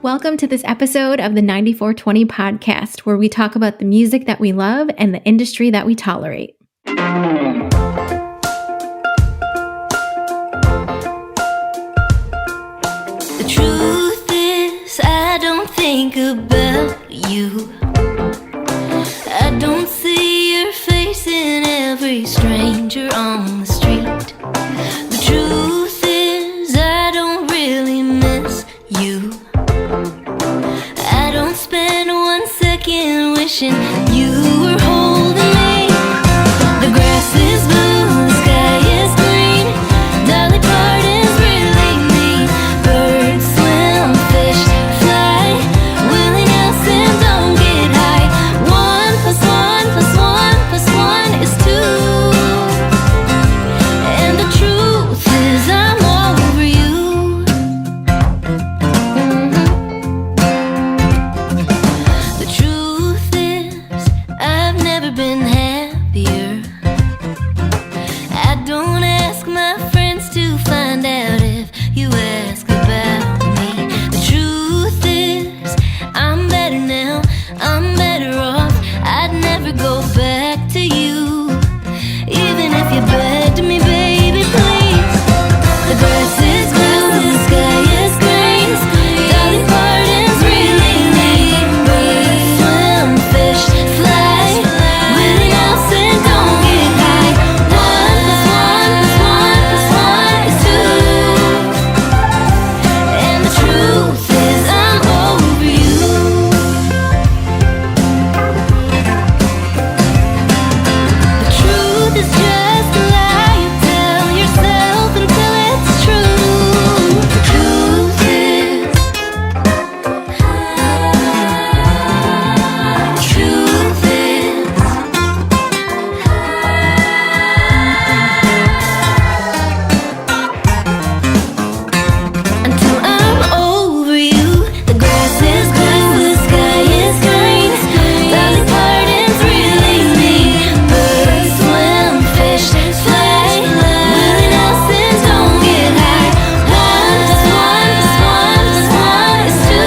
Welcome to this episode of the 9420 podcast, where we talk about the music that we love and the industry that we tolerate. The truth is, I don't think about you. I don't see your face in every stranger on the street. The truth is, I don't really miss you. I don't spend 1 second wishing you were holding me. The grass is blue, the sky is green. Dolly Parton's really mean. Birds swim, fish fly. Willie Nelson don't get high. 1 plus 1 plus 1 plus 1 is 2. And the truth is I'm over you. The truth is I've never been happier. I don't ask my friends to find out if you ask about me. The truth is I'm better now, I'm better off. I'd never go back to you, even if you begged me, baby, please. The grass is blue, the sky is green. Dolly Parton's really mean. Birds swim, fish fly. Willie Nelson don't get high. 1 plus 1 plus 1 plus 1 is 2. And the truth is I'm over you. The truth is just a lie you tell yourself until it's true. The truth is, until I'm over you. The grass is blue, the sky is green. Dolly Parton's really mean. Birds swim, fish fly. Willie Nelson don't get high. 1 plus 1 plus 1 plus 1 is 2.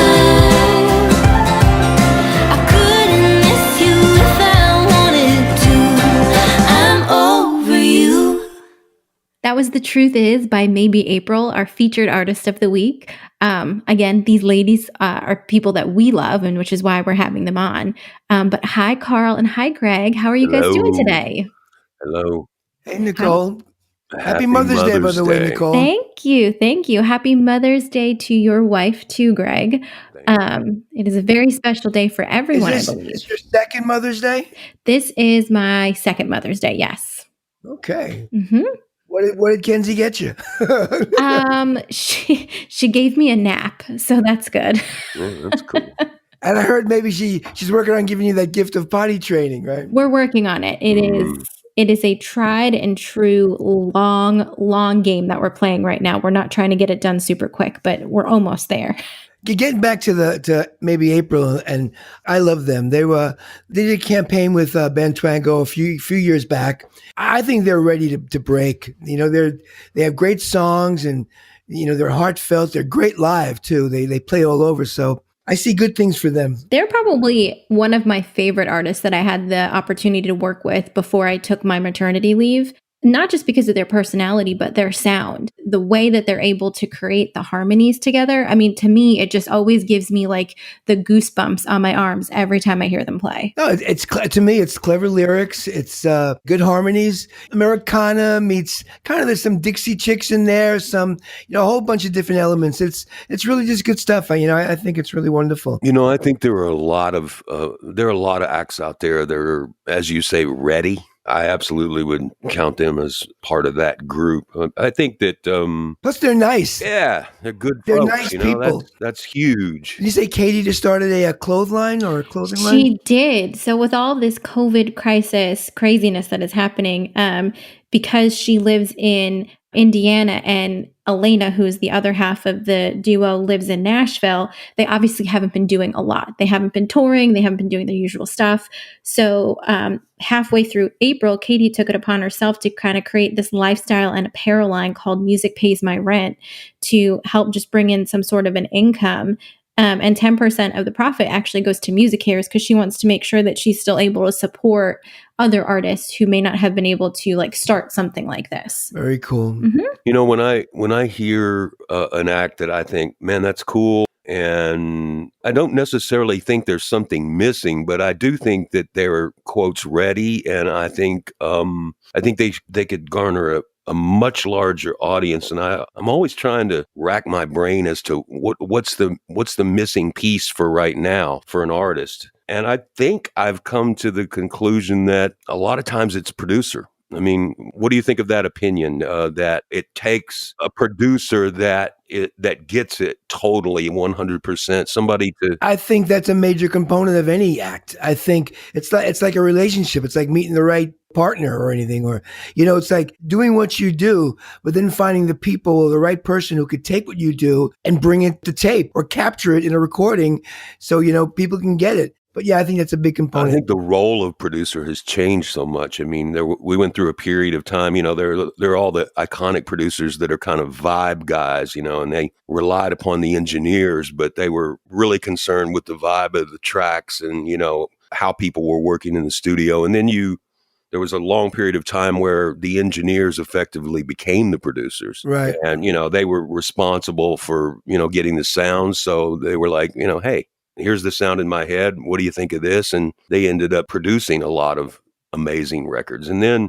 I couldn't miss you if I wanted to. I'm over you. That was The Truth Is by Maybe April, our featured artist of the week. Again, these ladies are people that we love, and which is why we're having them on. But hi, Carl, and hi, Greg. How are you guys doing Hello. today? Hello. Hey, Nicole. Happy Mother's Day, by the way, Day. Nicole. Thank you. Thank you. Happy Mother's Day to your wife, too, Greg. It is a very special day for everyone, I Is believe. this your second Mother's Day? This is my second Mother's Day, yes. Okay. hmm What did Kenzie get you? She gave me a nap, so that's good. Oh, that's cool. And I heard maybe she's working on giving you that gift of potty training, right? We're working on it. It is a tried and true long game that we're playing right now. We're not trying to get it done super quick, but we're almost there. Getting back to maybe April, and I love them. They did a campaign with Ben Twango a few years back. I think they're ready to break. You know, they have great songs, and you know they're heartfelt. They're great live too. They play all over. So I see good things for them. They're probably one of my favorite artists that I had the opportunity to work with before I took my maternity leave. Not just because of their personality, but their sound, the way that they're able to create the harmonies together. I mean, to me, it just always gives me like the goosebumps on my arms every time I hear them play. No, to me, it's clever lyrics. It's good harmonies. Americana meets kind of, there's some Dixie Chicks in there, some, a whole bunch of different elements. It's really just good stuff. I think it's really wonderful. You know, I think there are a lot of acts out there that are, as you say, ready. I absolutely would count them as part of that group. I think that Plus, they're nice. yeah, they're good. They're folks, nice you know? people. That's huge. Did you say Katie just started a clothing line? She did. So with all this COVID crisis craziness that is happening, because she lives in Indiana and Elena, who is the other half of the duo, lives in Nashville, they obviously haven't been doing a lot. They haven't been touring. They haven't been doing their usual stuff. So halfway through April, Katie took it upon herself to kind of create this lifestyle and apparel line called Music Pays My Rent to help just bring in some sort of an income. And 10% of the profit actually goes to Music Cares because she wants to make sure that she's still able to support other artists who may not have been able to like start something like this. Very cool. Mhm. You know, when I hear an act that I think, man, that's cool, and I don't necessarily think there's something missing, but I do think that they're quotes ready, and I think they could garner a much larger audience. And I'm always trying to rack my brain as to what's the missing piece for right now for an artist. And I think I've come to the conclusion that a lot of times it's producer. I mean, what do you think of that opinion, that it takes a producer that gets it totally 100%, somebody to... I think that's a major component of any act. I think it's like a relationship. It's like meeting the right partner or anything, or, it's like doing what you do, but then finding the people or the right person who could take what you do and bring it to tape or capture it in a recording so, people can get it. But yeah, I think that's a big component. I think the role of producer has changed so much. I mean, we went through a period of time, there are all the iconic producers that are kind of vibe guys, and they relied upon the engineers, but they were really concerned with the vibe of the tracks and, how people were working in the studio. And then there was a long period of time where the engineers effectively became the producers. Right. And, they were responsible for, getting the sound. So they were like, hey, here's the sound in my head. What do you think of this? And they ended up producing a lot of amazing records. And then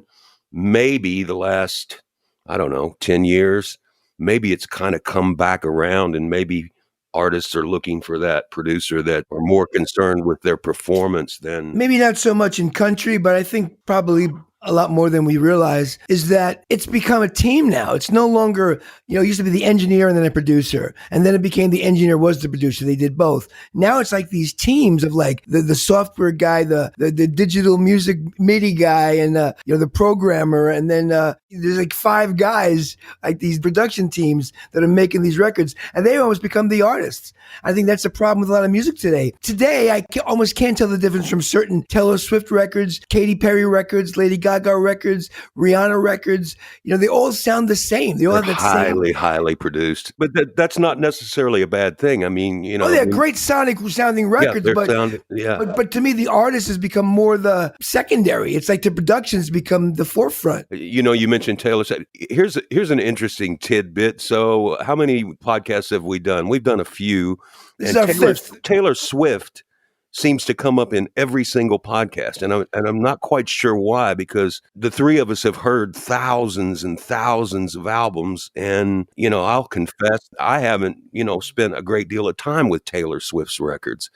maybe the last, 10 years, maybe it's kind of come back around, and maybe artists are looking for that producer that are more concerned with their performance than... Maybe not so much in country, but I think probably a lot more than we realize is that it's become a team now. It's no longer, it used to be the engineer and then a producer, and then it became the engineer was the producer. They did both. Now it's like these teams of like the software guy, the digital music MIDI guy, and the programmer, and then there's like 5 guys, like these production teams that are making these records, and they almost become the artists. I think that's the problem with a lot of music today. Today, I almost can't tell the difference from certain Taylor Swift records, Katy Perry records, Lady Gaga records, Rihanna records. They all sound the same. They all have that highly, highly produced. But that's not necessarily a bad thing. I mean, they're great sounding records, but to me, the artist has become more the secondary. It's like the productions become the forefront. You mentioned Taylor Swift. Here's an interesting tidbit. So, how many podcasts have we done? We've done a few. This is our 5th. Taylor Swift seems to come up in every single podcast, and I'm not quite sure why, because the three of us have heard thousands and thousands of albums, and I'll confess I haven't spent a great deal of time with Taylor Swift's records.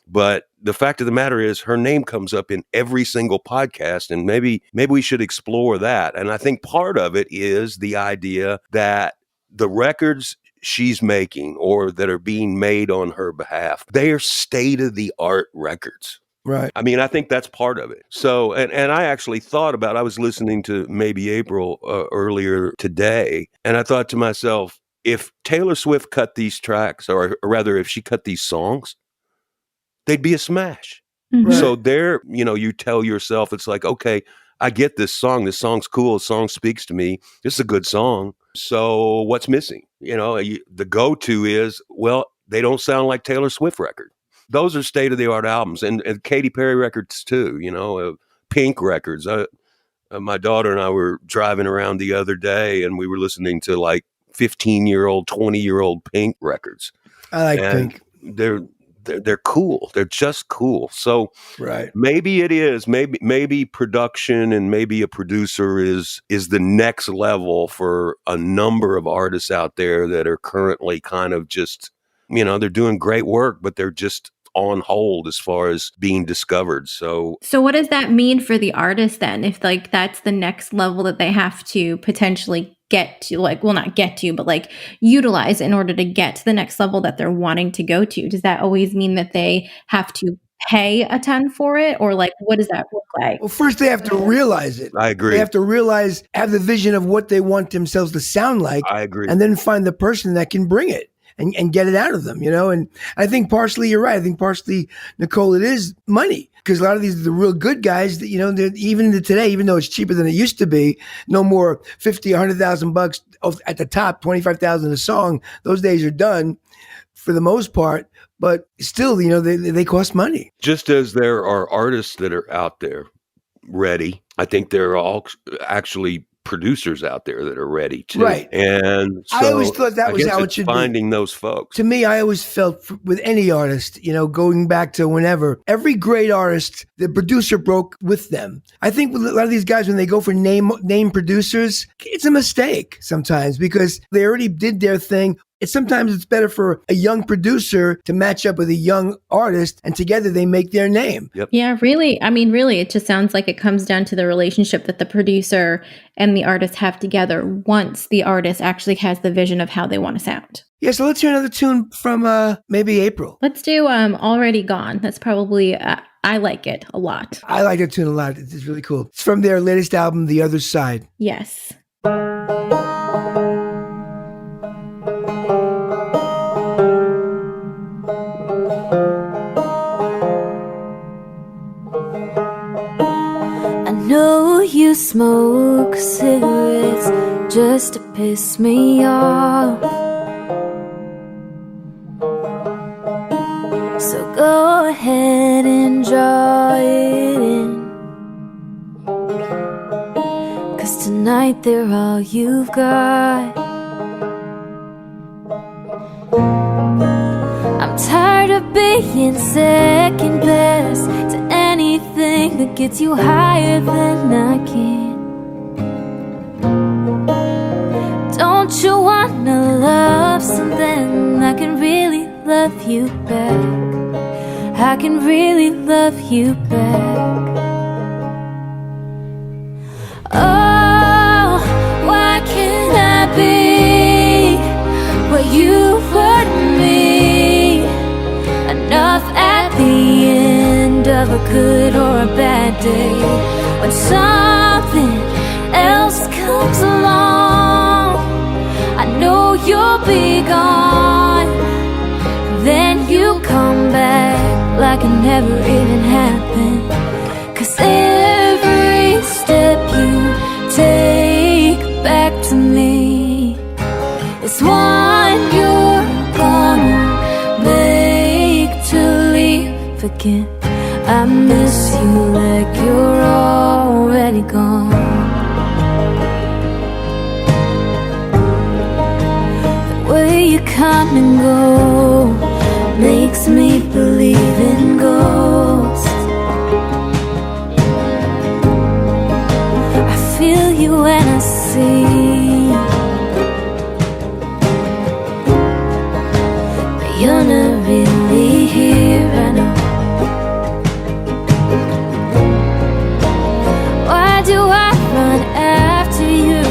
But the fact of the matter is, her name comes up in every single podcast, and maybe we should explore that. And I think part of it is the idea that the records she's making or that are being made on her behalf, they are state-of-the-art records. Right. I mean, I think that's part of it. So, and I actually thought about, I was listening to Maybe April earlier today, and I thought to myself, if Taylor Swift cut these tracks, or rather if she cut these songs, they'd be a smash. Mhm. So there, you tell yourself, it's like, okay, I get this song. This song's cool. The song speaks to me. This is a good song. So what's missing? The go-to is, well, they don't sound like Taylor Swift record. Those are state-of-the-art albums, and Katy Perry records too, Pink records. My daughter and I were driving around the other day, and we were listening to like 15-year-old, 20-year-old Pink records. I like Pink. They're cool. They're just cool. So right. Maybe it is. Maybe production and maybe a producer is the next level for a number of artists out there that are currently kind of just, they're doing great work, but they're just on hold as far as being discovered. So what does that mean for the artist then? If like that's the next level that they have to potentially get to, like, well, not get to, but like utilize in order to get to the next level that they're wanting to go to? Does that always mean that they have to pay a ton for it, or like what does that look like? Well, first they have to realize it. I agree. They have to have the vision of what they want themselves to sound like. I agree. And then find the person that can bring it. and get it out of them, And I think partially you're right. I think partially, Nicole, it is money. Because a lot of these, the real good guys, that even today, even though it's cheaper than it used to be, no more $50, $100,000 at the top, $25,000 a song. Those days are done for the most part. But still, they cost money. Just as there are artists that are out there ready, I think there are all actually producers out there that are ready too. Right. And so I always thought that was how it should be. Finding those folks. To me, I always felt with any artist, going back to whenever, every great artist, the producer broke with them. I think with a lot of these guys, when they go for name producers, it's a mistake sometimes because they already did their thing. Sometimes it's better for a young producer to match up with a young artist, and together they make their name. Yep. Yeah, really. I mean, really, it just sounds like it comes down to the relationship that the producer and the artist have together once the artist actually has the vision of how they want to sound. Yeah, so let's hear another tune from maybe April. Let's do Already Gone. That's probably, I like it a lot. I like that tune a lot. It's really cool. It's from their latest album, The Other Side. Yes. Know you smoke cigarettes just to piss me off. So go ahead and draw it in, 'cause tonight they're all you've got. I'm tired of being second best to anything that gets you higher than I can. Don't you wanna love something that can really love you back? I can really love you back. Oh, why can't I be where you hurt me? Enough at the end of a good or a bad day, when something else comes along. I know you'll be gone, then you come back like it never even happened. 'Cause every step you take back to me is one you're gonna make to leave again. I miss you like you're already gone. The way you come and go makes me believe in ghosts. I feel you when I see, but you're not really here, I know. Why do I run after you,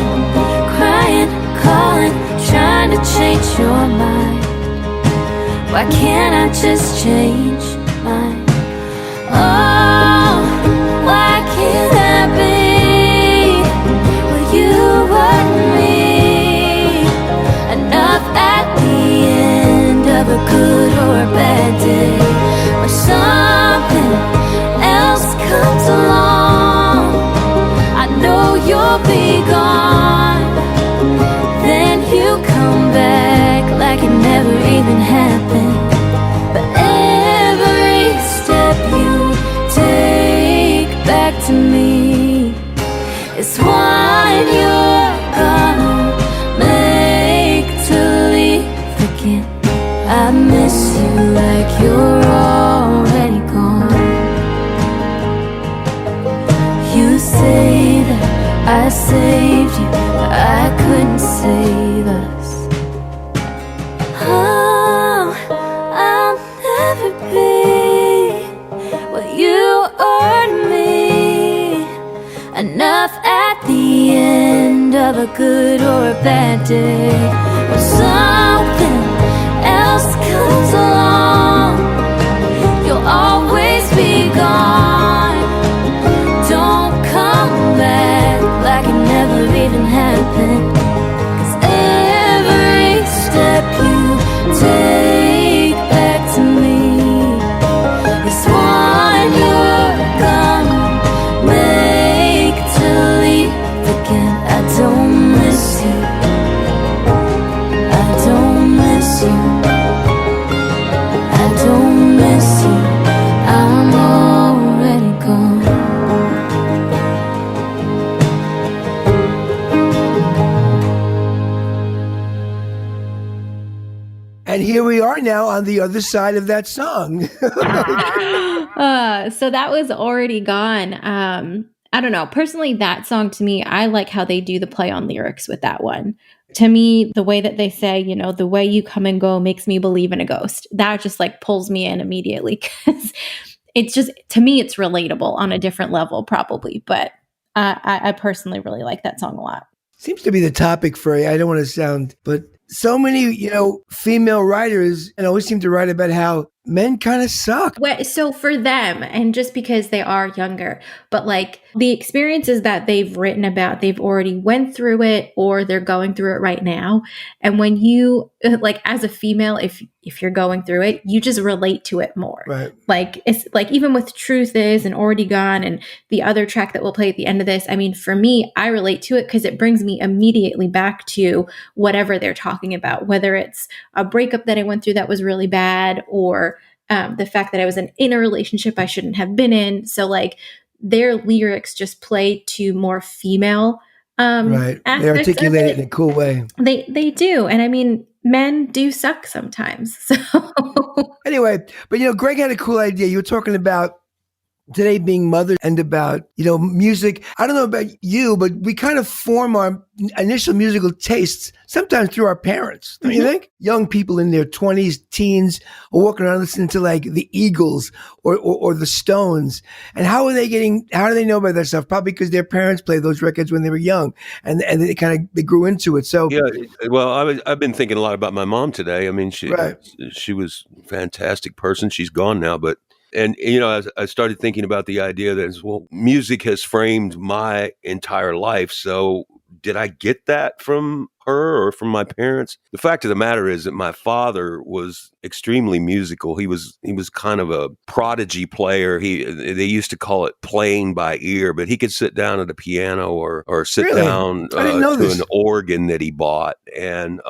crying, calling, trying to change your mind? Why can't I just change mine? Oh, why can't I be where you want me? Enough at the end of a good or a bad day, when something else comes along. I know you'll be gone, then you come back like it never even happened. But every step you take back to me is one you're gonna make to leave again. I miss you like you're already gone. You say that I saved you, but I couldn't save us. Oh, I'll never be what you owed me. Enough at the end of a good or a bad day, when something else comes along. You'll always be gone. Don't come back like it never even happened. 'Cause every step you take And here we are now on the other side of that song. So that was already gone. I don't know. Personally, that song to me, I like how they do the play on lyrics with that one. To me, the way that they say, the way you come and go makes me believe in a ghost. That just like pulls me in immediately because it's just, to me, it's relatable on a different level, probably. But I personally really like that song a lot. Seems to be the topic for, I don't want to sound, but so many, female writers and always seem to write about how men kind of suck. Well, so for them, and just because they are younger, but like the experiences that they've written about, they've already went through it or they're going through it right now. And when you, like as a female, if you're going through it, you just relate to it more. Right. Like it's like even with Truth Is and Already Gone and the other track that we'll play at the end of this, I mean, for me, I relate to it because it brings me immediately back to whatever they're talking about, whether it's a breakup that I went through that was really bad or the fact that I was in a relationship I shouldn't have been in. So like their lyrics just play to more female Right. They articulate it in a cool way. They do. And I mean, men do suck sometimes. So anyway, but Greg had a cool idea. You were talking about today being Mother and about, music. I don't know about you, but we kind of form our initial musical tastes sometimes through our parents. Don't you think? Young people in their 20s, teens are walking around listening to like the Eagles or the Stones. And how do they know about that stuff? Probably because their parents played those records when they were young and they grew into it. So yeah, well, I've been thinking a lot about my mom today. I mean, she was a fantastic person. She's gone now, but and I started thinking about the idea that music has framed my entire life. So did I get that from her or from my parents? The fact of the matter is that my father was extremely musical. He was kind of a prodigy player. They used to call it playing by ear, but he could sit down at a piano or sit down to an organ that he bought, and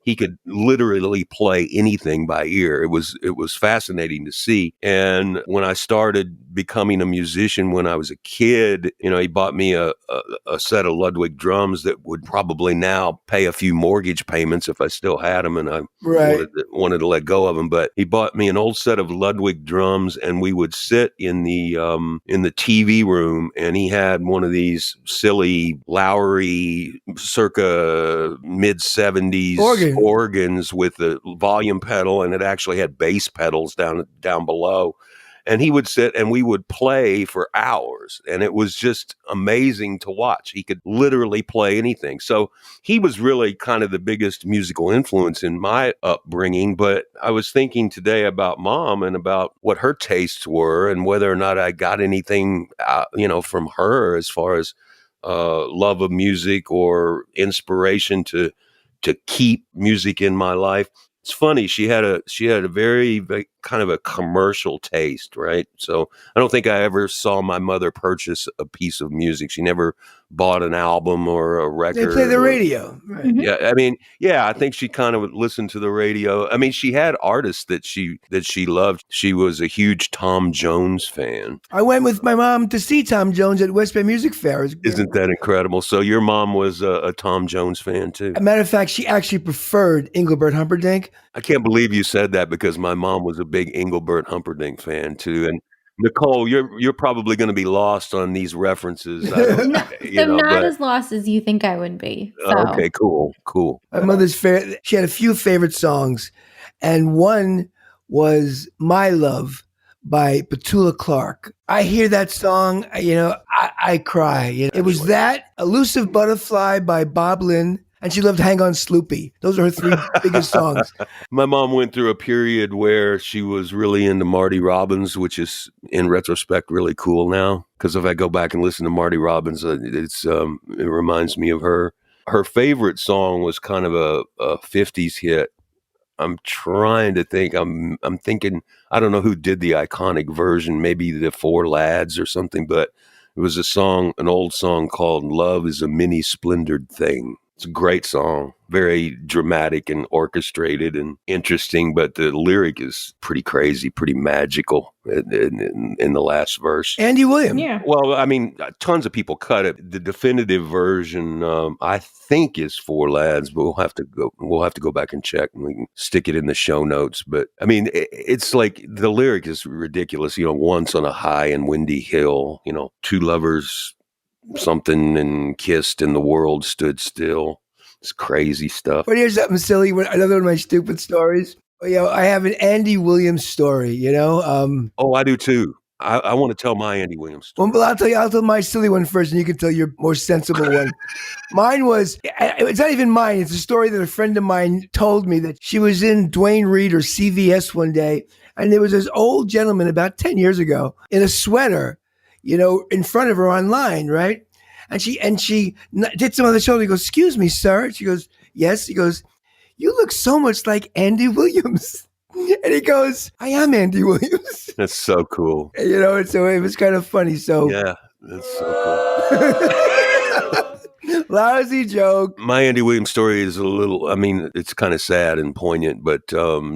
he could literally play anything by ear. It was fascinating to see. And when I started becoming a musician when I was a kid, he bought me a set of Ludwig drums that would probably now pay a few mortgage payments if I still had them and I wanted to let go of them. But he bought me an old set of Ludwig drums, and we would sit in the TV room, and he had one of these silly Lowry circa mid-70s organs with the volume pedal, and it actually had bass pedals down below. And he would sit and we would play for hours, and it was just amazing to watch. He could literally play anything. So he was really kind of the biggest musical influence in my upbringing. But I was thinking today about Mom and about what her tastes were and whether or not I got anything, from her as far as love of music or inspiration to keep music in my life. It's funny. She had a very, very kind of a commercial taste, right? So I don't think I ever saw my mother purchase a piece of music. She never bought an album or a record. They play the radio. Right. Yeah. I mean, I think she kind of listened to the radio. I mean, she had artists that she loved. She was a huge Tom Jones fan. I went with my mom to see Tom Jones at West Bay Music Fair. Isn't that incredible? So your mom was a Tom Jones fan too? As a matter of fact, she actually preferred Engelbert Humperdinck. I can't believe you said that because my mom was a big Engelbert Humperdinck fan too. And Nicole, you're probably going to be lost on these references. Not as lost as you think I would be. So. Okay, cool. My mother's she had a few favorite songs, and one was "My Love" by Petula Clark. I hear that song, I cry. It was that, "Elusive Butterfly" by Bob Lynn. And she loved Hang On Sloopy. Those are her three biggest songs. My mom went through a period where she was really into Marty Robbins, which is, in retrospect, really cool now. Because if I go back and listen to Marty Robbins, it reminds me of her. Her favorite song was kind of a 50s hit. I'm trying to think. I'm thinking, I don't know who did the iconic version, maybe the Four Lads or something, but it was an old song called "Love Is a Mini Splendored Thing." It's a great song, very dramatic and orchestrated and interesting, but the lyric is pretty crazy, pretty magical in the last verse. Andy Williams. Yeah. Well, I mean, tons of people cut it. The definitive version, I think, is 4 lads, but we'll have to go back and check, and we can stick it in the show notes. But I mean, it's like the lyric is ridiculous. Once on a high and windy hill, two lovers something and kissed and the world stood still. It's crazy stuff. But here's something silly. Another one of my stupid stories. I have an Andy Williams story, Oh, I do too. I want to tell my Andy Williams story. Well, I'll tell my silly one first, and you can tell your more sensible one. Mine was, it's not even mine. It's a story that a friend of mine told me, that she was in Duane Reade or CVS one day, and there was this old gentleman about 10 years ago in a sweater, in front of her online, right? And she did some on the shoulder. He goes, "Excuse me, sir." She goes, "Yes." He goes, "You look so much like Andy Williams." And he goes, "I am Andy Williams." That's so cool. So it was kind of funny. So yeah, that's so cool. Lousy joke. My Andy Williams story is it's kind of sad and poignant, but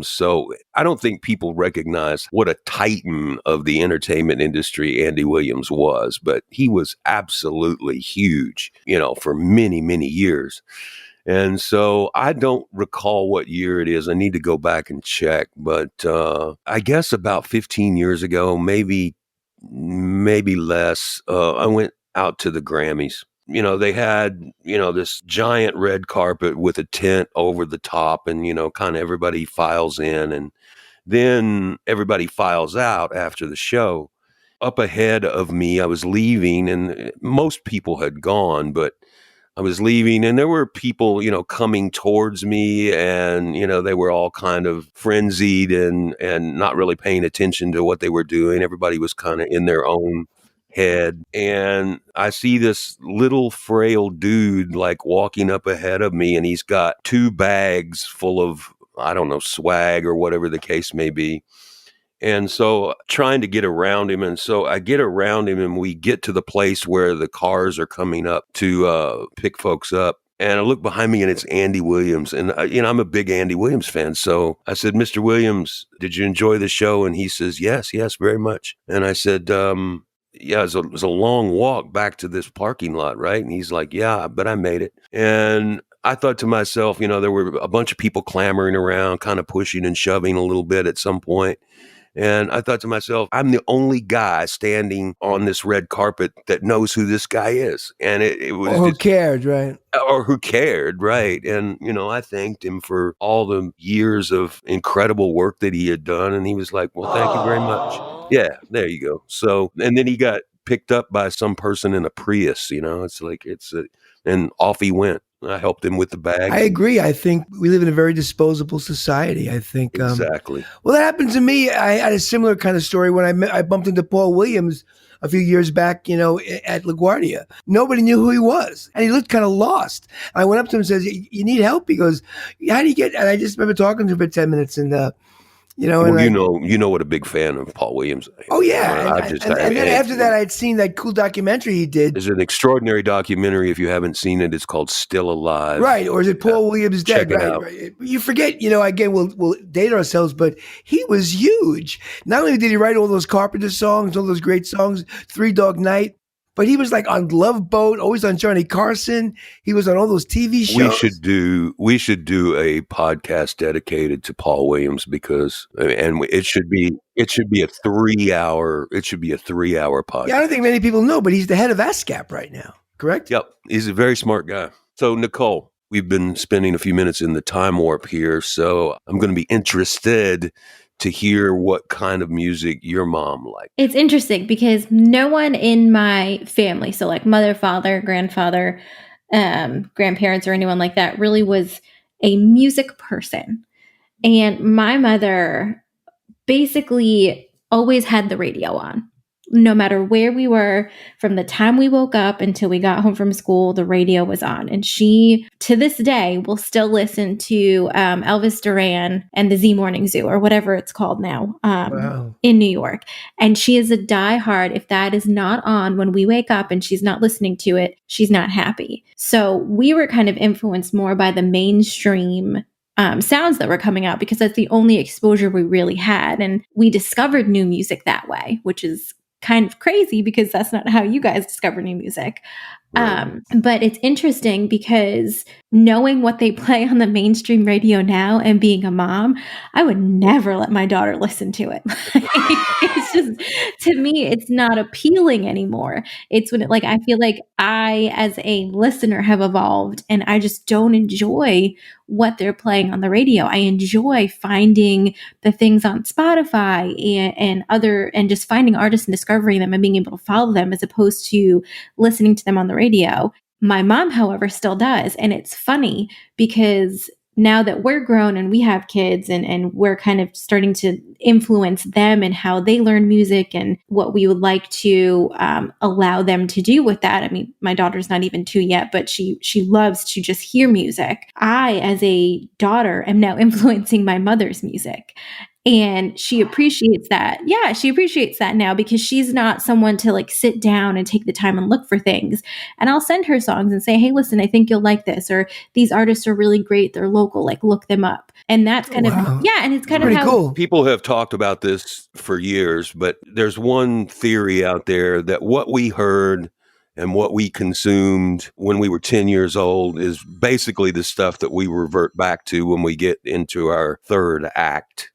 so I don't think people recognize what a titan of the entertainment industry Andy Williams was, but he was absolutely huge, for many, many years. And so I don't recall what year it is. I need to go back and check, but I guess about 15 years ago, maybe less, I went out to the Grammys. They had, this giant red carpet with a tent over the top, and, kind of everybody files in, and then everybody files out after the show. Up ahead of me, I was leaving, and most people had gone, but I was leaving, and there were people, coming towards me, and, they were all kind of frenzied and not really paying attention to what they were doing. Everybody was kind of in their own head. And I see this little frail dude like walking up ahead of me, and he's got 2 bags full of, I don't know, swag or whatever the case may be. And so trying to get around him. And so I get around him, and we get to the place where the cars are coming up to pick folks up. And I look behind me, and it's Andy Williams. And, I'm a big Andy Williams fan. So I said, "Mr. Williams, did you enjoy the show?" And he says, yes, very much. And I said, yeah, it was a long walk back to this parking lot, right? And he's like, "Yeah, but I made it." And I thought to myself, there were a bunch of people clamoring around, kind of pushing and shoving a little bit at some point. And I thought to myself, I'm the only guy standing on this red carpet that knows who this guy is. And it was who cared, right? Or who cared, right? And, I thanked him for all the years of incredible work that he had done. And he was like, "Well, thank you very much." Yeah, there you go. So, and then he got picked up by some person in a Prius, and off he went. I helped him with the bag. I agree. I think we live in a very disposable society. I think exactly. Well, that happened to me. I had a similar kind of story when I bumped into Paul Williams a few years back, at LaGuardia. Nobody knew who he was, and he looked kind of lost. I went up to him and says, "You need help?" He goes, "How do you get?" And I just remember talking to him for 10 minutes, and you know what a big fan of Paul Williams I am. Oh yeah, and then after that, I'd seen that cool documentary he did. There's an extraordinary documentary. If you haven't seen it, it's called "Still Alive." Right, or is it Paul Williams Dead? Check it out. Right. You forget, again, we'll date ourselves, but he was huge. Not only did he write all those Carpenter songs, all those great songs, Three Dog Night, but he was like on Love Boat, always on Johnny Carson. He was on all those TV shows. We should do a podcast dedicated to Paul Williams, because it should be a 3-hour podcast. Yeah, I don't think many people know, but he's the head of ASCAP right now. Correct? Yep, he's a very smart guy. So Nicole, we've been spending a few minutes in the time warp here, so I'm going to be interested to hear what kind of music your mom liked. It's interesting because no one in my family, so like mother, father, grandfather, grandparents, or anyone like that, really was a music person. And my mother basically always had the radio on. No matter where we were, from the time we woke up until we got home from school, the radio was on. And she, to this day, will still listen to Elvis Duran and the Z Morning Zoo, or whatever it's called now, Wow. in New York. And she is a diehard. If that is not on when we wake up and she's not listening to it, she's not happy. So we were kind of influenced more by the mainstream sounds that were coming out, because that's the only exposure we really had. And we discovered new music that way, which is kind of crazy because that's not how you guys discover new music. Right. But it's interesting because knowing what they play on the mainstream radio now and being a mom, I would never let my daughter listen to it. It's just, to me, it's not appealing anymore. It's when I feel like I, as a listener, have evolved and I just don't enjoy what they're playing on the radio. I enjoy finding the things on Spotify and just finding artists and discovering them and being able to follow them, as opposed to listening to them on the radio. My mom, however, still does. And it's funny because now that we're grown and we have kids and we're kind of starting to influence them and how they learn music and what we would like to allow them to do with that. I mean, my daughter's not even 2 yet, but she loves to just hear music. I, as a daughter, am now influencing my mother's music. And she appreciates that. Yeah, she appreciates that now because she's not someone to sit down and take the time and look for things. And I'll send her songs and say, hey, listen, I think you'll like this. Or these artists are really great. They're local. Look them up. And that's kind of, yeah. And it's kind Pretty of how cool. People have talked about this for years, but there's one theory out there that what we heard and what we consumed when we were 10 years old is basically the stuff that we revert back to when we get into our third act.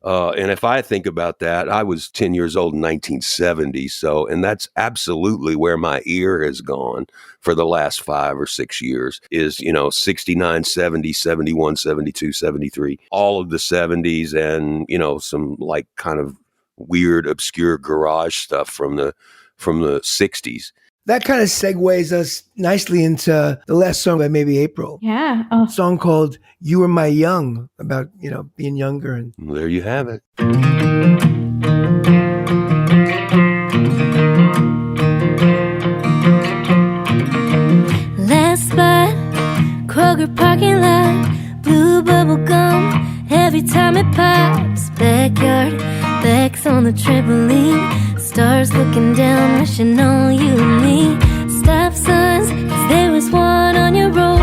And if I think about that, I was 10 years old in 1970. And that's absolutely where my ear has gone for the last 5 or 6 years is, 69, 70, 71, 72, 73, all of the 70s and, some kind of weird, obscure garage stuff from the 60s. That kind of segues us nicely into the last song by Maybe April. yeah. A song called You Were My Young, about, being younger. And There you have it. Last spot, Kroger parking lot, blue bubble gum. Every time it pops, backyard, backs on the trampoline. Stars looking down, wishing on you and me. Stop signs, 'cause there was one on your road.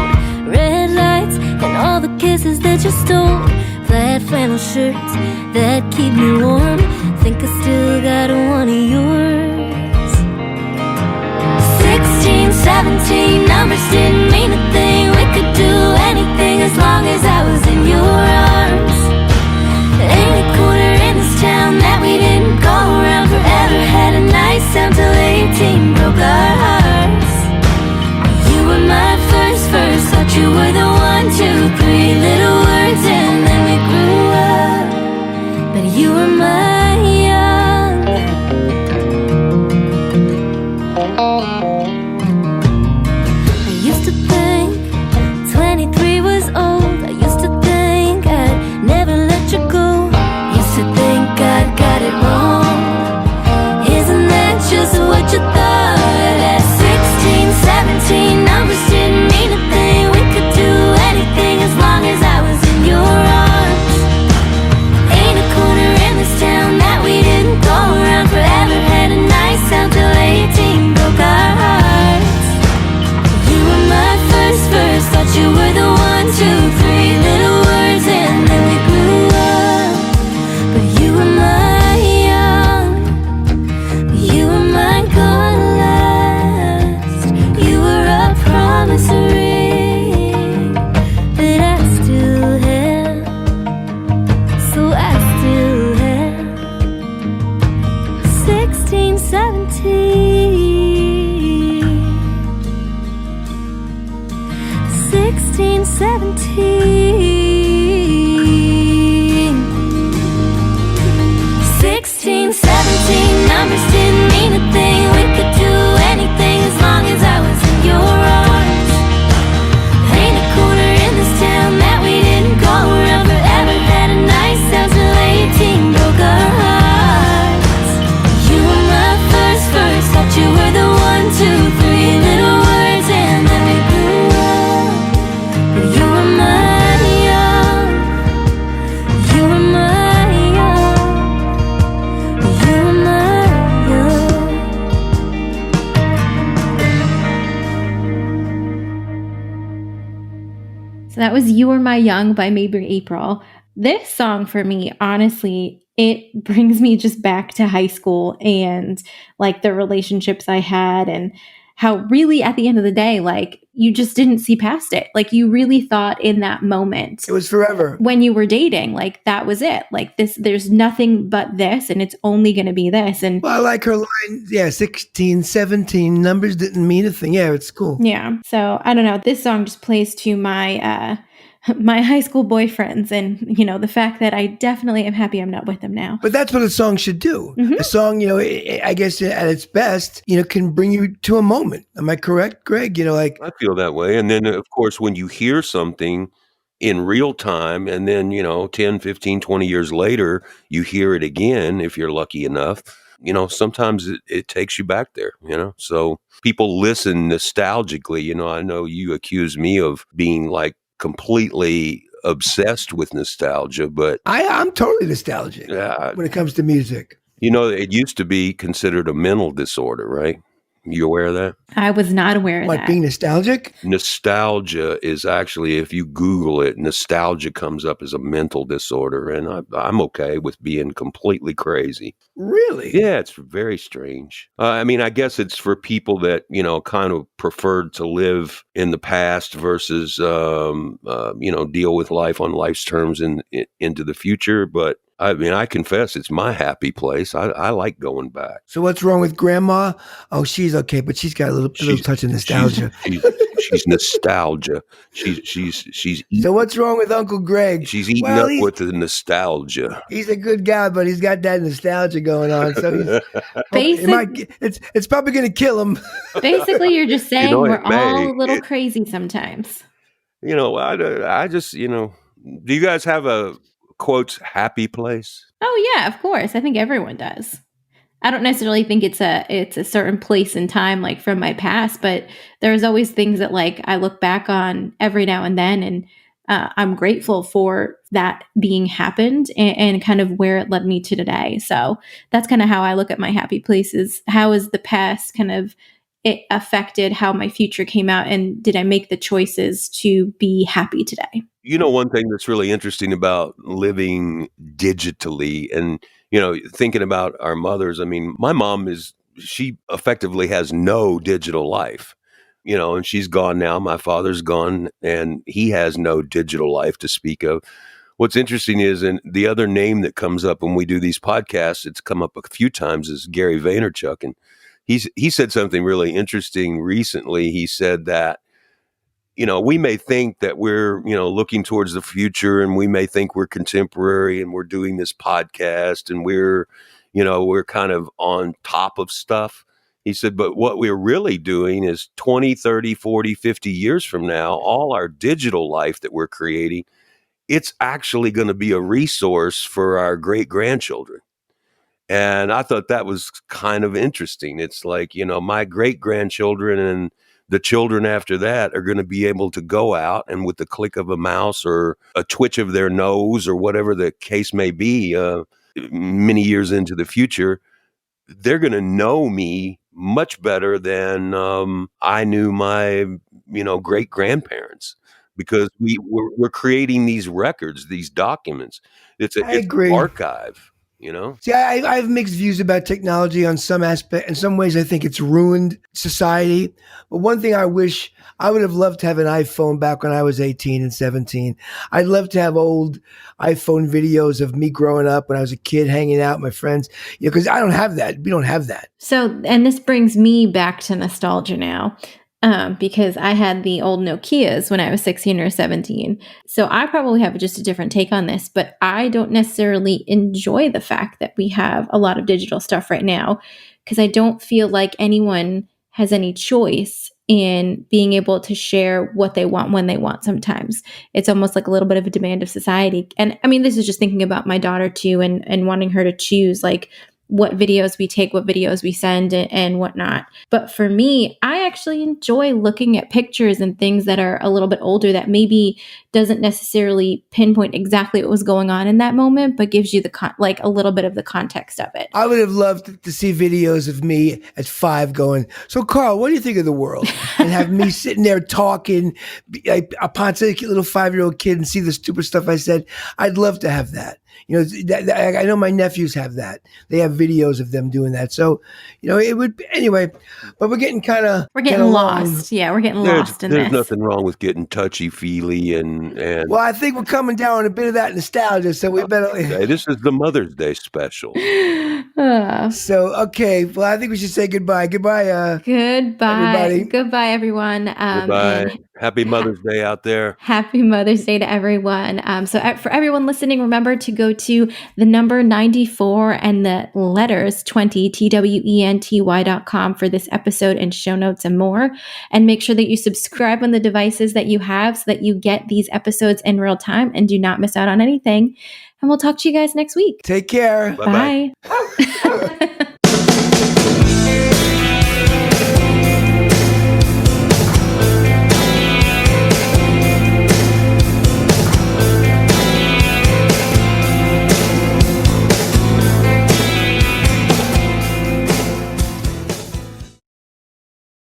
Red lights and all the kisses that you stole. Plaid flannel shirts that keep me warm. Think I still got one of yours. 16, 17, numbers didn't mean a thing. We could do anything as long as I was in your arms. Ain't a corner in this town that we didn't go around forever. Had a nice sound till 18 broke our hearts. You were my first, thought you were the 1, 2, 3 little words, and then we grew up. But you were my young. I used to think 23 was old. I used to think I'd never let you go. Used to think I got it wrong. Isn't that just what you thought? At 16, 17, numbers didn't mean a thing. We could do anything as long as I was in your arms. Ain't a corner in this town that we didn't go around forever. Had a nice sound till 18 broke our hearts. You were my first, thought you were the 1, 2, 3 little words, and then we grew up. But you were my young, you were my gone last. You were a promise ring that I still have, so I still have. 16, 17, 16, 17, 16, 17, numbers didn't mean a thing. We could do anything as long as I was in your arms. Ain't a corner in this town that we didn't go around forever. Had a nice sound till 18 broke our hearts. You were my first, was You Are My Young by Maybe April. This song for me, honestly, it brings me just back to high school and like the relationships I had and how really at the end of the day, like you just didn't see past it. Like you really thought in that moment It was forever. when you were dating, like that was it. Like this, there's nothing but this and it's only going to be this. And Well, I like her line. Yeah, 16, 17 numbers didn't mean a thing. Yeah, it's cool. yeah. So I don't know. This song just plays to my my high school boyfriends and the fact that I definitely am happy I'm not with them now. But that's what a song should do. A song, I guess at its best, can bring you to a moment. Am I correct, Greg? Like I feel that way. And then, of course, when you hear something in real time and then, 10, 15, 20 years later, you hear it again, if you're lucky enough, sometimes it takes you back there, So people listen nostalgically. I know you accuse me of being like completely obsessed with nostalgia, but I'm totally nostalgic yeah, when it comes to music. it used to be considered a mental disorder, right? You aware of that? I was not aware of Like that. being nostalgic? Nostalgia is actually, if you Google it, nostalgia comes up as a mental disorder, and I'm okay with being completely crazy. Really? Yeah, it's very strange. I guess it's for people that, kind of preferred to live in the past versus, deal with life on life's terms into the future. But I confess it's my happy place. I like going back. So what's wrong with grandma? Oh, she's okay, but she's got a little touch of nostalgia. She's nostalgia. She's So what's wrong with Uncle Greg? she's eating Well, up with the nostalgia. He's a good guy, but he's got that nostalgia going on. So it's probably going to kill him. Basically, you're just saying it we're may. all a little crazy sometimes. I just, do you guys have a quotes happy place? Oh yeah, of course. I think everyone does. I don't necessarily think it's a certain place in time like from my past, but there's always things that like I look back on every now and then, and I'm grateful for that being happened and kind of where it led me to today. So that's kind of how I look at my happy places. How is the past kind of it affected how my future came out, and did I make the choices to be happy today? One thing that's really interesting about living digitally and, thinking about our mothers. I mean, my mom she effectively has no digital life, and she's gone now. My father's gone and he has no digital life to speak of. What's interesting is, and the other name that comes up when we do these podcasts, it's come up a few times, is Gary Vaynerchuk. And he said something really interesting recently. He said that, we may think that we're, looking towards the future, and we may think we're contemporary and we're doing this podcast and we're kind of on top of stuff. He said, but what we're really doing is 20, 30, 40, 50 years from now, all our digital life that we're creating, it's actually going to be a resource for our great grandchildren. And I thought that was kind of interesting. It's like, my great grandchildren and the children after that are going to be able to go out and with the click of a mouse or a twitch of their nose or whatever the case may be, many years into the future, they're going to know me much better than I knew my, great grandparents, because we're creating these records, these documents. It's I agree. An archive. See, I have mixed views about technology on some aspect. In some ways, I think it's ruined society. But one thing I wish, I would have loved to have an iPhone back when I was 18 and 17. I'd love to have old iPhone videos of me growing up when I was a kid, hanging out with my friends. Because I don't have that. We don't have that. So, and this brings me back to nostalgia now. Because I had the old Nokias when I was 16 or 17. So I probably have just a different take on this, but I don't necessarily enjoy the fact that we have a lot of digital stuff right now, because I don't feel like anyone has any choice in being able to share what they want when they want sometimes. It's almost like a little bit of a demand of society. And I mean, this is just thinking about my daughter too, and wanting her to choose like what videos we take, what videos we send, and whatnot. But for me, I actually enjoy looking at pictures and things that are a little bit older that maybe doesn't necessarily pinpoint exactly what was going on in that moment, but gives you the like a little bit of the context of it. I would have loved to see videos of me at 5 going, so Carl, what do you think of the world? And have me sitting there talking, a ponce little 5-year-old kid, and see the stupid stuff I said. I'd love to have that. You know, I know my nephews have that. They have videos of them doing that. So, you know, it would anyway. But we're getting we're getting lost. Yeah, we're getting lost in there's this. Nothing wrong with getting touchy feely and. Well, I think we're coming down on a bit of that nostalgia, so we better. Hey, this is the Mother's Day special. So okay, well, I think we should say goodbye. Goodbye. Goodbye, everybody. Goodbye, everyone. Goodbye. And Happy Mother's Day out there. Happy Mother's Day to everyone. So for everyone listening, remember to go to the number 94 and the letters 20, TWENTY.com for this episode and show notes and more. And make sure that you subscribe on the devices that you have so that you get these episodes in real time and do not miss out on anything. And we'll talk to you guys next week. Take care. Bye-bye. Bye.